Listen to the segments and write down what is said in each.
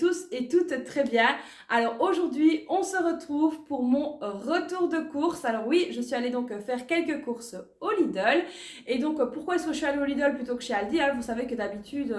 tous et toutes très bien. Alors aujourd'hui, on se retrouve pour mon retour de course. Alors oui, je suis allée donc faire quelques courses au Lidl. Et donc pourquoi est-ce que je suis allée au Lidl plutôt que chez Aldi? Vous savez que d'habitude,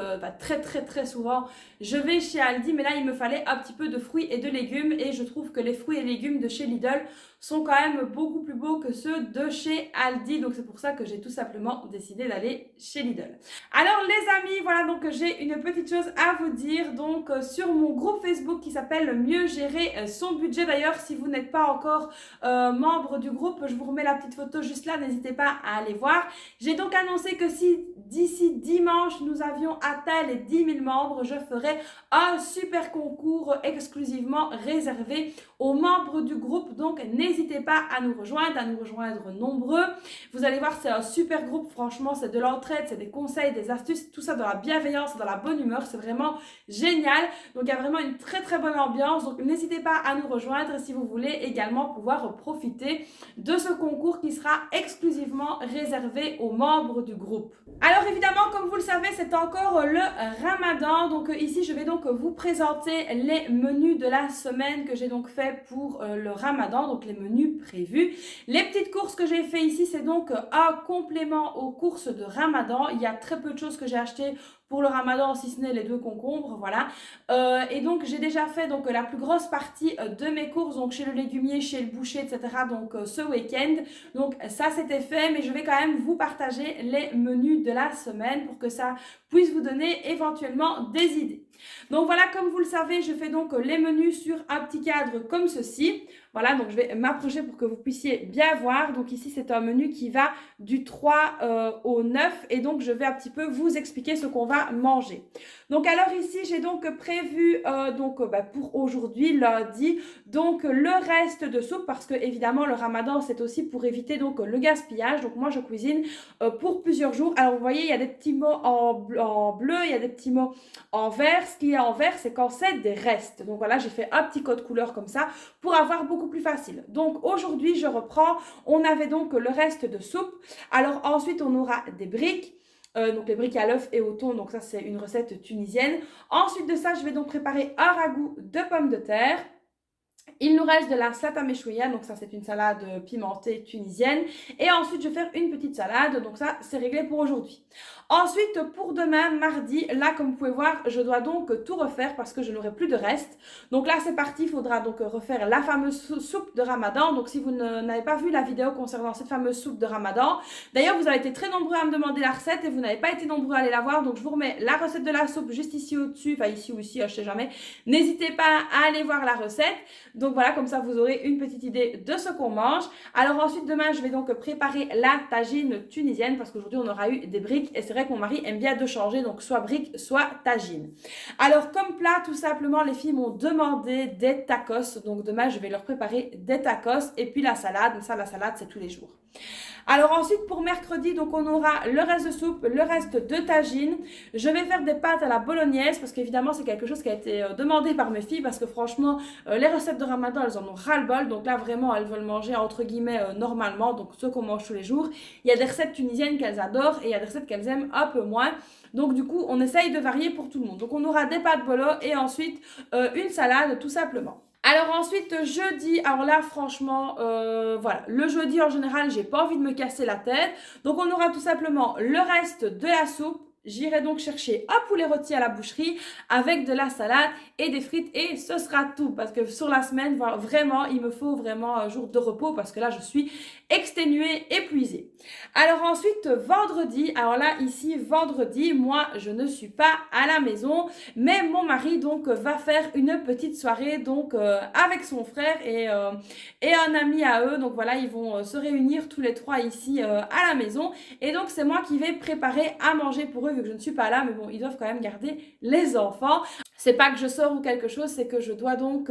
très souvent, je vais chez Aldi. Mais là, il me fallait un petit peu de fruits et de légumes. Et je trouve que les fruits et légumes de chez Lidl sont quand même beaucoup plus beaux que ceux de chez Aldi. Donc c'est pour ça que j'ai tout simplement décidé d'aller chez Lidl. Alors les amis, voilà, donc j'ai une petite chose à vous dire. Donc sur mon groupe Facebook qui s'appelle Mieux gérer son budget. D'ailleurs, si vous n'êtes pas encore membre du groupe, je vous remets la petite photo juste là, n'hésitez pas à aller voir. J'ai donc annoncé que si d'ici dimanche nous avions atteint les 10 000 membres, je ferai un super concours exclusivement réservé aux membres du groupe. Donc n'hésitez pas à nous rejoindre nombreux. Vous allez voir, c'est un super groupe, franchement, c'est de l'entraide, c'est des conseils, des astuces, tout ça dans la bienveillance, dans la bonne humeur, c'est vraiment génial. Donc il y a vraiment une très bonne ambiance, donc n'hésitez pas à nous rejoindre si vous voulez également pouvoir profiter de ce concours qui sera exclusivement réservé aux membres du groupe. Alors évidemment, comme vous le savez, c'est encore le Ramadan, donc ici je vais donc vous présenter les menus de la semaine que j'ai donc fait pour le Ramadan, donc les menus prévus. Les petites courses que j'ai fait ici, c'est donc un complément aux courses de Ramadan. Il y a très peu de choses que j'ai achetées pour le Ramadan, si ce n'est les 2 concombres, voilà. Et donc j'ai déjà fait donc la plus grosse partie de mes courses, donc chez le légumier, chez le boucher, etc. Donc ce week-end. Donc ça c'était fait, mais je vais quand même vous partager les menus de la semaine pour que ça puisse vous donner éventuellement des idées. Donc voilà, comme vous le savez, je fais donc les menus sur un petit cadre comme ceci. Voilà, donc je vais m'approcher pour que vous puissiez bien voir. Donc ici, c'est un menu qui va du 3 au 9 et donc je vais un petit peu vous expliquer ce qu'on va manger. Donc alors ici, j'ai donc prévu pour aujourd'hui, lundi, donc le reste de soupe parce que évidemment, le Ramadan, c'est aussi pour éviter donc le gaspillage. Donc moi, je cuisine pour plusieurs jours. Alors vous voyez, il y a des petits mots en bleu, il y a des petits mots en vert. Ce qui est en vert, c'est quand c'est des restes. Donc voilà, j'ai fait un petit code couleur comme ça pour avoir beaucoup plus facile. Donc aujourd'hui, je reprends. On avait donc le reste de soupe. Alors ensuite, on aura des briques. Donc les briques à l'œuf et au thon, donc ça c'est une recette tunisienne. Ensuite de ça, je vais donc préparer un ragoût de pommes de terre. Il nous reste de la salade meshouia, donc ça c'est une salade pimentée tunisienne. Et ensuite je vais faire une petite salade, donc ça c'est réglé pour aujourd'hui. Ensuite pour demain, mardi, là comme vous pouvez voir, je dois donc tout refaire parce que je n'aurai plus de reste. Donc là c'est parti, il faudra donc refaire la fameuse soupe de Ramadan. Donc si vous n'avez pas vu la vidéo concernant cette fameuse soupe de Ramadan, d'ailleurs vous avez été très nombreux à me demander la recette et vous n'avez pas été nombreux à aller la voir. Donc je vous remets la recette de la soupe juste ici au-dessus, enfin ici ou ici, je sais jamais. N'hésitez pas à aller voir la recette. Donc voilà, comme ça vous aurez une petite idée de ce qu'on mange. Alors ensuite demain je vais donc préparer la tagine tunisienne parce qu'aujourd'hui on aura eu des briques et c'est vrai que mon mari aime bien de changer, donc soit briques soit tagine. Alors comme plat tout simplement les filles m'ont demandé des tacos, donc demain je vais leur préparer des tacos et puis la salade, mais ça la salade c'est tous les jours. Alors ensuite pour mercredi, donc on aura le reste de soupe, le reste de tagine. Je vais faire des pâtes à la bolognaise parce qu'évidemment c'est quelque chose qui a été demandé par mes filles parce que franchement les recettes de Ramadan elles en ont ras-le-bol. Donc là vraiment elles veulent manger entre guillemets normalement, donc ce qu'on mange tous les jours. Il y a des recettes tunisiennes qu'elles adorent et il y a des recettes qu'elles aiment un peu moins. Donc du coup on essaye de varier pour tout le monde. Donc on aura des pâtes bolo et ensuite une salade tout simplement. Alors ensuite jeudi, alors là franchement voilà, le jeudi en général j'ai pas envie de me casser la tête, donc on aura tout simplement le reste de la soupe. J'irai donc chercher un poulet rôti à la boucherie avec de la salade et des frites et ce sera tout parce que sur la semaine vraiment il me faut vraiment un jour de repos parce que là je suis exténuée, épuisée. Alors ensuite vendredi, alors là ici vendredi, moi je ne suis pas à la maison mais mon mari donc va faire une petite soirée donc avec son frère et un ami à eux, donc voilà ils vont se réunir tous les trois ici à la maison et donc c'est moi qui vais préparer à manger pour eux vu que je ne suis pas là, mais bon, ils doivent quand même garder les enfants. C'est pas que je sors ou quelque chose, c'est que je dois donc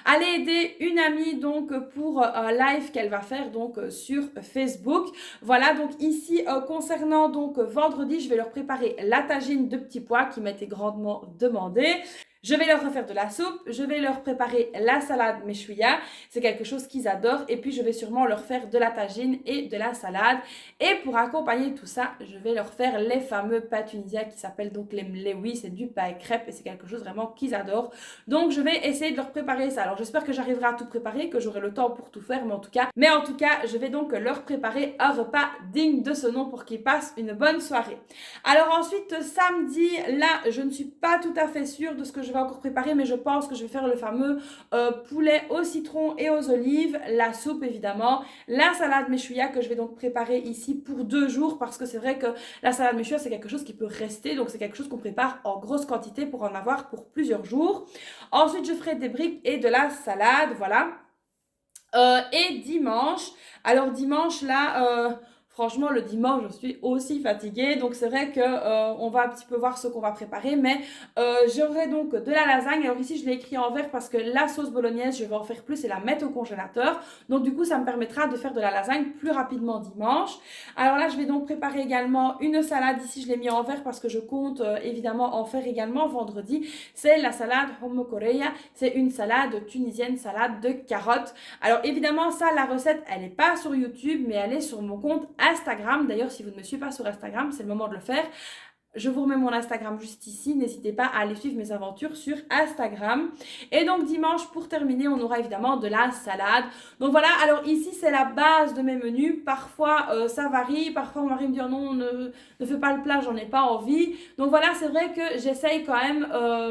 aller aider une amie donc pour un live qu'elle va faire donc sur Facebook. Voilà, donc ici concernant donc vendredi, je vais leur préparer la tagine de petits pois qui m'a été grandement demandée. Je vais leur refaire de la soupe, je vais leur préparer la salade meshouya, c'est quelque chose qu'ils adorent, et puis je vais sûrement leur faire de la tagine et de la salade. Et pour accompagner tout ça, je vais leur faire les fameux plats tunisiens qui s'appellent donc les mlewi, c'est du pain et crêpes et c'est quelque chose vraiment qu'ils adorent. Donc je vais essayer de leur préparer ça. Alors j'espère que j'arriverai à tout préparer, que j'aurai le temps pour tout faire, mais en tout cas, je vais donc leur préparer un repas digne de ce nom pour qu'ils passent une bonne soirée. Alors ensuite, samedi, là, je ne suis pas tout à fait sûre de ce que je vais encore préparer, mais je pense que je vais faire le fameux poulet au citron et aux olives, la soupe évidemment, la salade meshouya que je vais donc préparer ici pour 2 jours parce que c'est vrai que la salade meshouya c'est quelque chose qui peut rester, donc c'est quelque chose qu'on prépare en grosse quantité pour en avoir pour plusieurs jours. Ensuite, je ferai des briques et de la salade, voilà. Et dimanche, alors dimanche là... Franchement, le dimanche, je suis aussi fatiguée. Donc, c'est vrai que on va un petit peu voir ce qu'on va préparer. Mais j'aurai donc de la lasagne. Alors ici, je l'ai écrit en vert parce que la sauce bolognaise, je vais en faire plus et la mettre au congélateur. Donc, du coup, ça me permettra de faire de la lasagne plus rapidement dimanche. Alors là, je vais donc préparer également une salade. Ici, je l'ai mis en vert parce que je compte évidemment en faire également vendredi. C'est la salade Homme Korea. C'est une salade tunisienne, salade de carottes. Alors, évidemment, ça, la recette, elle n'est pas sur YouTube, mais elle est sur mon compte Instagram. D'ailleurs, si vous ne me suivez pas sur Instagram, c'est le moment de le faire. Je vous remets mon Instagram juste ici. N'hésitez pas à aller suivre mes aventures sur Instagram. Et donc dimanche, pour terminer, on aura évidemment de la salade. Donc voilà, alors ici, c'est la base de mes menus. Parfois, ça varie. Parfois, mon mari me dit oh non, ne fais pas le plat, j'en ai pas envie. Donc voilà, c'est vrai que j'essaye quand même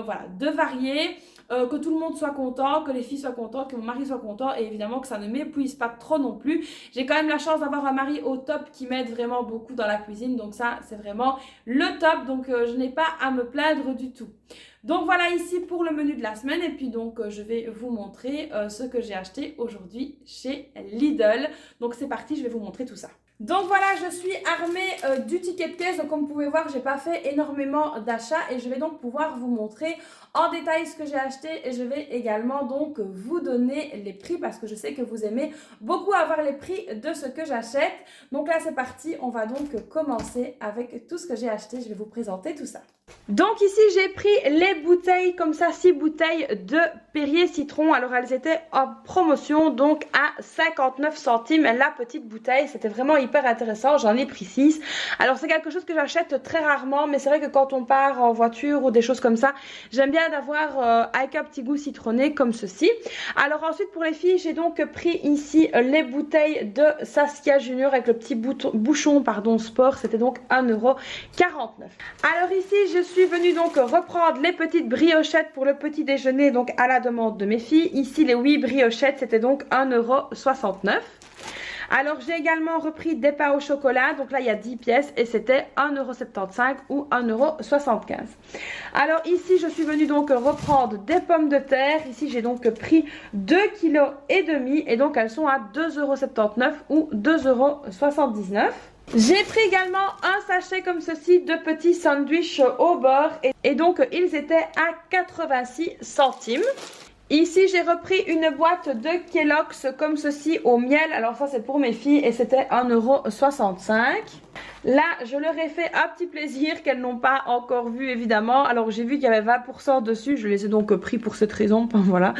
voilà, de varier. Que tout le monde soit content, que les filles soient contentes, que mon mari soit content et évidemment que ça ne m'épuise pas trop non plus. J'ai quand même la chance d'avoir un mari au top qui m'aide vraiment beaucoup dans la cuisine, donc ça c'est vraiment le top, donc je n'ai pas à me plaindre du tout. Donc voilà ici pour le menu de la semaine et puis donc je vais vous montrer ce que j'ai acheté aujourd'hui chez Lidl. Donc c'est parti, je vais vous montrer tout ça. Donc voilà, je suis armée du ticket de caisse. Donc comme vous pouvez voir, j'ai pas fait énormément d'achats et je vais donc pouvoir vous montrer en détail ce que j'ai acheté et je vais également donc vous donner les prix parce que je sais que vous aimez beaucoup avoir les prix de ce que j'achète. Donc là c'est parti, on va donc commencer avec tout ce que j'ai acheté. Je vais vous présenter tout ça. Donc ici j'ai pris les bouteilles comme ça, 6 bouteilles de Perrier citron. Alors elles étaient en promotion donc à 59 centimes la petite bouteille. C'était vraiment hyper intéressant, j'en ai pris 6. Alors c'est quelque chose que j'achète très rarement, mais c'est vrai que quand on part en voiture ou des choses comme ça, j'aime bien d'avoir avec un petit goût citronné comme ceci. Alors ensuite pour les filles, j'ai donc pris ici les bouteilles de Saskia Junior avec le petit bouchon sport. C'était donc 1,49 €. Alors ici je suis venue donc reprendre les petites briochettes pour le petit déjeuner donc à la demande de mes filles. Ici les 8 briochettes, c'était donc 1,69 €. Alors j'ai également repris des pains au chocolat, donc là il y a 10 pièces et c'était 1,75 € ou 1,75 €. Alors ici je suis venue donc reprendre des pommes de terre, ici j'ai donc pris 2,5 kg et donc elles sont à 2,79 € ou 2,79 €. J'ai pris également un sachet comme ceci de petits sandwichs au beurre et donc ils étaient à 86 centimes. Ici j'ai repris une boîte de Kellogg's comme ceci au miel, alors ça c'est pour mes filles et c'était 1,65 €. Là je leur ai fait un petit plaisir qu'elles n'ont pas encore vu évidemment, alors j'ai vu qu'il y avait 20% dessus, je les ai donc pris pour cette raison, voilà.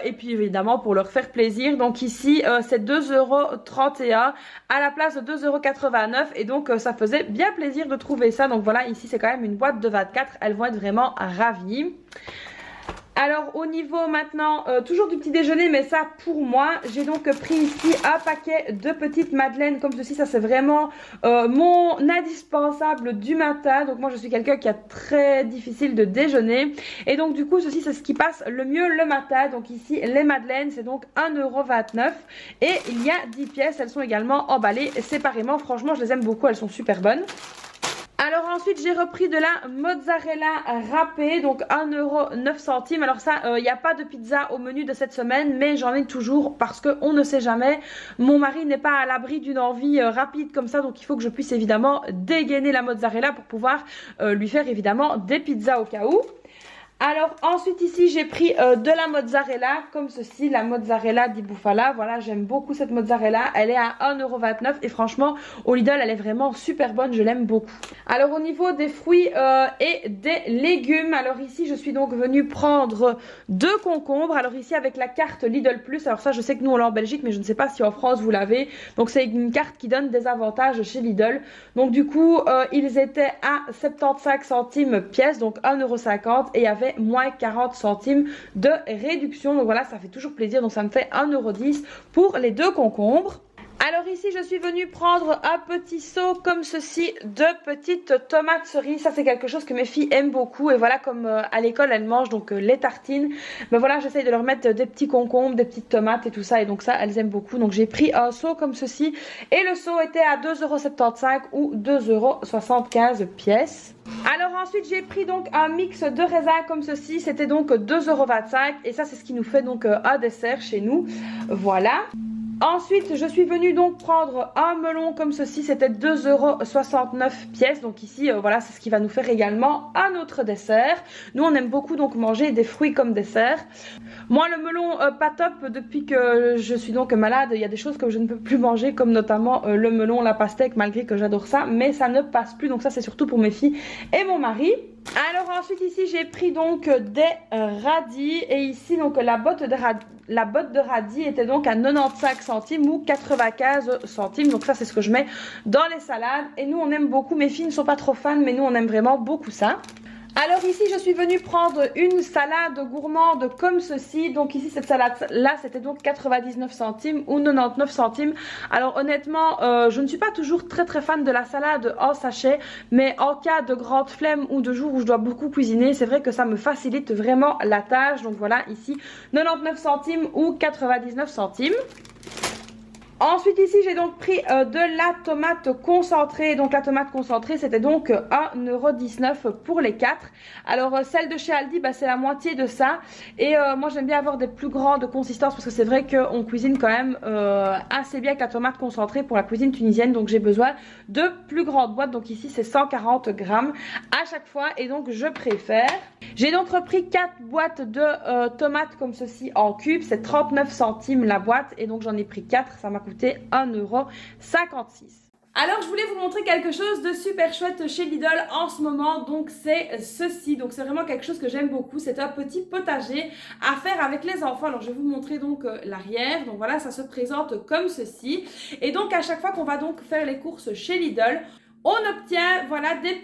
Et puis évidemment pour leur faire plaisir, donc ici c'est 2,31 € à la place de 2,89 € et donc ça faisait bien plaisir de trouver ça, donc voilà ici c'est quand même une boîte de 24, elles vont être vraiment ravies. Alors au niveau maintenant, toujours du petit déjeuner, mais ça pour moi, j'ai donc pris ici un paquet de petites madeleines comme ceci. Ça c'est vraiment mon indispensable du matin. Donc moi je suis quelqu'un qui a très difficile de déjeuner. Et donc du coup ceci c'est ce qui passe le mieux le matin. Donc ici les madeleines c'est donc 1,29 € et il y a 10 pièces. Elles sont également emballées séparément. Franchement je les aime beaucoup, elles sont super bonnes. Alors ensuite j'ai repris de la mozzarella râpée, donc 1,09 €. Alors ça, il n'y a pas de pizza au menu de cette semaine, mais j'en ai toujours parce qu'on ne sait jamais. Mon mari n'est pas à l'abri d'une envie rapide comme ça, donc il faut que je puisse évidemment dégainer la mozzarella pour pouvoir lui faire évidemment des pizzas au cas où. Alors ensuite ici j'ai pris de la mozzarella comme ceci, la mozzarella di bufala. Voilà, j'aime beaucoup cette mozzarella, elle est à 1,29 € et franchement au Lidl elle est vraiment super bonne, je l'aime beaucoup. Alors au niveau des fruits et des légumes, alors ici je suis donc venue prendre 2 concombres. Alors ici avec la carte Lidl Plus, alors ça je sais que nous on l'a en Belgique mais je ne sais pas si en France vous l'avez. Donc c'est une carte qui donne des avantages chez Lidl. Donc du coup ils étaient à 75 centimes pièce, donc 1,50 € et il y avait moins 40 centimes de réduction. Donc voilà, ça fait toujours plaisir. Donc ça me fait 1,10 € pour les 2 concombres. Alors ici, je suis venue prendre un petit seau comme ceci de petites tomates cerises. Ça, c'est quelque chose que mes filles aiment beaucoup. Et voilà, comme à l'école, elles mangent donc les tartines. Ben voilà, j'essaye de leur mettre des petits concombres, des petites tomates et tout ça. Et donc ça, elles aiment beaucoup. Donc j'ai pris un seau comme ceci. Et le seau était à 2,75 € ou 2,75 € pièce. Alors ensuite j'ai pris donc un mix de raisins comme ceci, c'était donc 2,25 € et ça c'est ce qui nous fait donc un dessert chez nous, voilà. Ensuite, je suis venue donc prendre un melon comme ceci, c'était 2,69 € pièce. Donc ici, voilà, c'est ce qui va nous faire également un autre dessert. Nous, on aime beaucoup donc manger des fruits comme dessert. Moi, le melon, pas top, depuis que je suis donc malade, il y a des choses que je ne peux plus manger, comme notamment le melon, la pastèque, malgré que j'adore ça. Mais ça ne passe plus, donc ça, c'est surtout pour mes filles et mon mari. Alors ensuite ici j'ai pris donc des radis et ici donc la botte de radis était donc à 95 centimes ou 95 centimes. Donc ça c'est ce que je mets dans les salades et nous on aime beaucoup, mes filles ne sont pas trop fans mais nous on aime vraiment beaucoup ça. Alors ici je suis venue prendre une salade gourmande comme ceci. Donc ici cette salade là c'était donc 99 centimes ou 99 centimes. Alors honnêtement je ne suis pas toujours très fan de la salade en sachet. Mais en cas de grande flemme ou de jour où je dois beaucoup cuisiner, c'est vrai que ça me facilite vraiment la tâche. Donc voilà ici 99 centimes ou 99 centimes. Ensuite ici j'ai donc pris de la tomate concentrée. Donc la tomate concentrée c'était donc 1,19 € pour les 4. Alors celle de chez Aldi bah, c'est la moitié de ça. Et moi j'aime bien avoir des plus grandes consistances parce que c'est vrai qu'on cuisine quand même assez bien avec la tomate concentrée pour la cuisine tunisienne. Donc j'ai besoin de plus grandes boîtes. Donc ici c'est 140 grammes à chaque fois et donc je préfère. J'ai donc repris 4 boîtes de tomates comme ceci en cubes. C'est 39 centimes la boîte et donc j'en ai pris 4. Ça m'a coûté 1,56 €. Alors je voulais vous montrer quelque chose de super chouette chez Lidl en ce moment, donc c'est ceci, donc c'est vraiment quelque chose que j'aime beaucoup, c'est un petit potager à faire avec les enfants. Alors je vais vous montrer donc l'arrière, donc voilà ça se présente comme ceci et donc à chaque fois qu'on va donc faire les courses chez Lidl, on obtient voilà des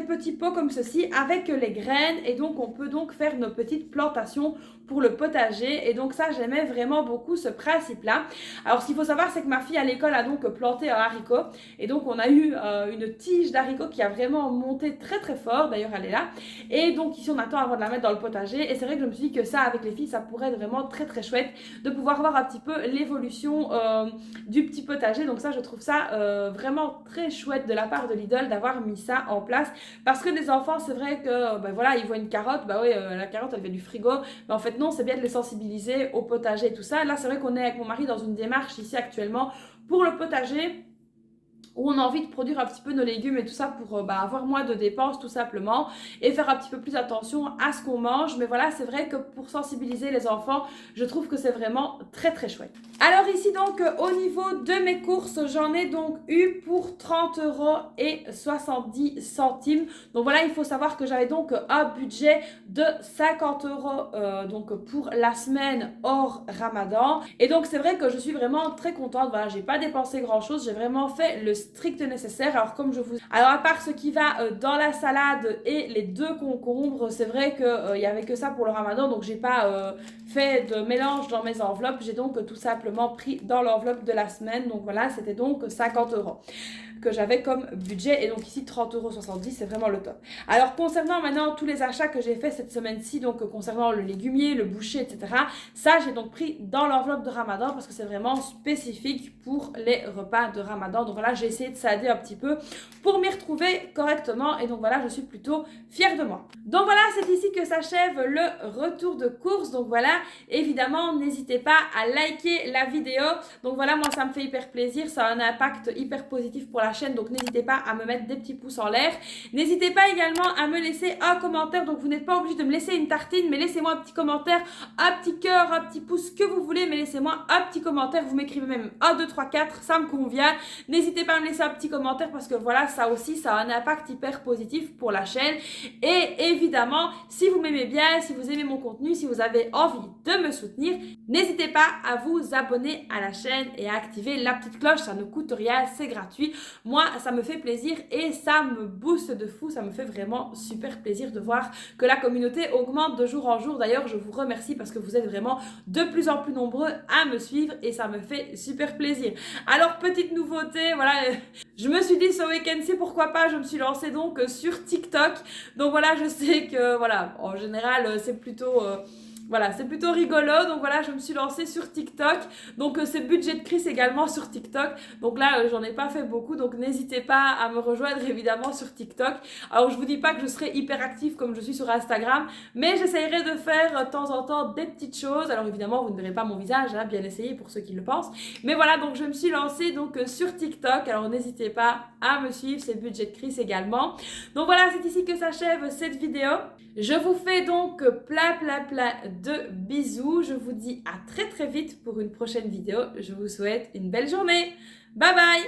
petits pots comme ceci avec les graines et donc on peut donc faire nos petites plantations pour le potager et donc ça j'aimais vraiment beaucoup ce principe là. Alors ce qu'il faut savoir c'est que ma fille à l'école a donc planté un haricot et donc on a eu une tige d'haricot qui a vraiment monté très fort, d'ailleurs elle est là et donc ici on attend avant de la mettre dans le potager et c'est vrai que je me suis dit que ça avec les filles ça pourrait être vraiment très chouette de pouvoir voir un petit peu l'évolution du petit potager. Donc ça je trouve ça vraiment très chouette de la part de Lidl d'avoir mis ça en place parce que les enfants c'est vrai que ben voilà ils voient une carotte, bah oui la carotte elle vient du frigo, mais en fait non c'est bien de les sensibiliser au potager et tout ça. Là c'est vrai qu'on est avec mon mari dans une démarche ici actuellement pour le potager où on a envie de produire un petit peu nos légumes et tout ça pour avoir moins de dépenses tout simplement et faire un petit peu plus attention à ce qu'on mange. Mais voilà c'est vrai que pour sensibiliser les enfants je trouve que c'est vraiment très chouette. Alors ici donc au niveau de mes courses j'en ai donc eu pour 30,70 €. Donc voilà il faut savoir que j'avais donc un budget de 50 € donc pour la semaine hors Ramadan et donc c'est vrai que je suis vraiment très contente. Voilà j'ai pas dépensé grand chose, j'ai vraiment fait le strict nécessaire. Alors comme je vous... Alors à part ce qui va dans la salade et les 2 concombres, c'est vrai qu'il n'y avait que ça pour le Ramadan, donc j'ai pas fait de mélange dans mes enveloppes. J'ai donc tout simplement pris dans l'enveloppe de la semaine. Donc voilà, c'était donc 50 € que j'avais comme budget et donc ici 30,70 € c'est vraiment le top. Alors concernant maintenant tous les achats que j'ai fait cette semaine-ci, donc concernant le légumier, le boucher, etc. Ça j'ai donc pris dans l'enveloppe de Ramadan parce que c'est vraiment spécifique pour les repas de Ramadan. Donc voilà j'ai essayé de s'aider un petit peu pour m'y retrouver correctement et donc voilà je suis plutôt fière de moi. Donc voilà c'est ici que s'achève le retour de course. Donc voilà évidemment n'hésitez pas à liker la vidéo. Donc voilà moi ça me fait hyper plaisir, ça a un impact hyper positif pour la la chaîne, donc n'hésitez pas à me mettre des petits pouces en l'air. N'hésitez pas également à me laisser un commentaire, donc vous n'êtes pas obligé de me laisser une tartine, mais laissez-moi un petit commentaire, un petit cœur, un petit pouce, ce que vous voulez, mais laissez-moi un petit commentaire, vous m'écrivez même 1, 2, 3, 4, ça me convient. N'hésitez pas à me laisser un petit commentaire parce que voilà, ça aussi, ça a un impact hyper positif pour la chaîne. Et évidemment, si vous m'aimez bien, si vous aimez mon contenu, si vous avez envie de me soutenir, n'hésitez pas à vous abonner à la chaîne et à activer la petite cloche, ça ne coûte rien, c'est gratuit. Moi, ça me fait plaisir et ça me booste de fou, ça me fait vraiment super plaisir de voir que la communauté augmente de jour en jour. D'ailleurs, je vous remercie parce que vous êtes vraiment de plus en plus nombreux à me suivre et ça me fait super plaisir. Alors, petite nouveauté, voilà, je me suis dit ce week-end-ci, pourquoi pas, je me suis lancée donc sur TikTok. Donc voilà, je sais que, voilà, en général, c'est plutôt... Voilà, c'est plutôt rigolo. Donc voilà, je me suis lancée sur TikTok. Donc c'est budget de Chris également sur TikTok. Donc là, j'en ai pas fait beaucoup. Donc n'hésitez pas à me rejoindre évidemment sur TikTok. Alors je vous dis pas que je serai hyper active comme je suis sur Instagram. Mais j'essayerai de faire de temps en temps des petites choses. Alors évidemment, vous ne verrez pas mon visage, hein, bien essayé pour ceux qui le pensent. Mais voilà, donc je me suis lancée donc sur TikTok. Alors n'hésitez pas à me suivre. C'est budget de Chris également. Donc voilà, c'est ici que s'achève cette vidéo. Je vous fais donc plein de bisous. Je vous dis à très très vite pour une prochaine vidéo. Je vous souhaite une belle journée. Bye bye.